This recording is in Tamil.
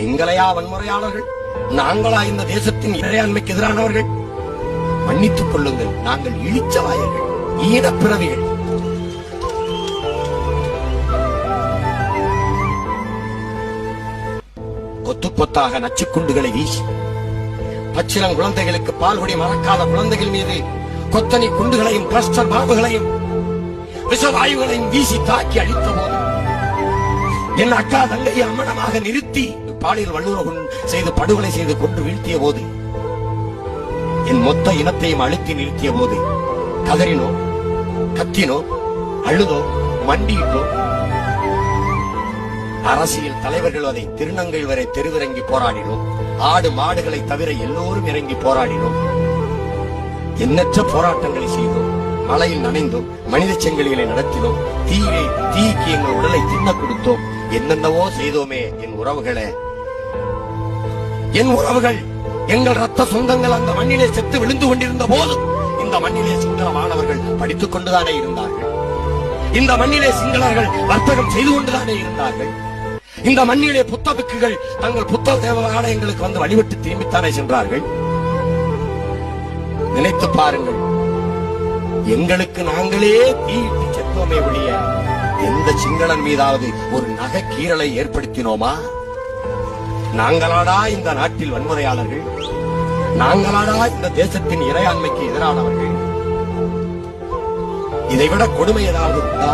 எங்களையா வன்முறையாளர்கள்? நாங்களா இந்த தேசத்தின் இறையாண்மைக்கு எதிரானவர்கள்? மன்னித்துக் கொள்ளுங்கள், நாங்கள் இழிச்சவாயர்கள், ஈனப்பிறவிகள். கொத்து கொத்தாக நச்சுக்குண்டுகளை வீசி பச்சிளம் குழந்தைகளுக்கு பால்குடி மறக்காத குழந்தைகள் மீது கொத்தனி குண்டுகளையும் கிளஸ்டர் பாம்புகளையும் விஷவாயுகளையும் வீசி தாக்கி அழித்த போது, என் அக்கா தங்கையை அம்மனமாக நிறுத்தி பாலியல் வல்லுறவு செய்து படுகொலை செய்து கொண்டு வீழ்த்திய போது, என் மொத்த இனத்தையும் அழுத்தி நிறுத்திய போது கதறினோ, கத்தினோ, அழுதோ, மண்டியிட்டோ. அரசியல் தலைவர்கள் அதை திருநங்கை வரை தெருவிறங்கி போராடினோம். ஆடு மாடுகளை தவிர எல்லோரும் இறங்கி போராடினோம். எண்ணற்ற போராட்டங்களை செய்தோம். மலையில் நனைந்தோம், மனித செங்கலிகளை நடத்தினோம், தீக்கு எங்கள் உடலை தின்ன கொடுத்தோம், என்னென்னவோ செய்தோமே. என் உறவுகளே, என் உறவுகள், எங்கள் ரத்த சொந்தங்கள் அந்த மண்ணிலே செத்து விழுந்து கொண்டிருந்த போது இந்த மண்ணிலே சிங்கள மாணவர்கள் படித்துக் கொண்டுதானே இருந்தார்கள். இந்த மண்ணிலே சிங்களர்கள் வர்த்தகம் செய்து கொண்டுதானே இருந்தார்கள். இந்த மண்ணிலே புத்தபிக்குகள் தங்கள் புத்தக தேவாலயங்களுக்கு வந்து வழிபட்டு திரும்பித்தானே சென்றார்கள். நினைத்து பாருங்கள், எங்களுக்கு நாங்களே தீயிட்டு செத்தோமே ஒழிய எந்த சிங்களன் மீதாவது ஒரு நகைக்கீறலை ஏற்படுத்தினோமா? நாங்களாடா இந்த நாட்டில் வன்முறையாளர்கள்? நாங்களாடா இந்த தேசத்தின் இறையாண்மைக்கு எதிரானவர்கள்? இதைவிட கொடுமை ஏதாவது உண்டா?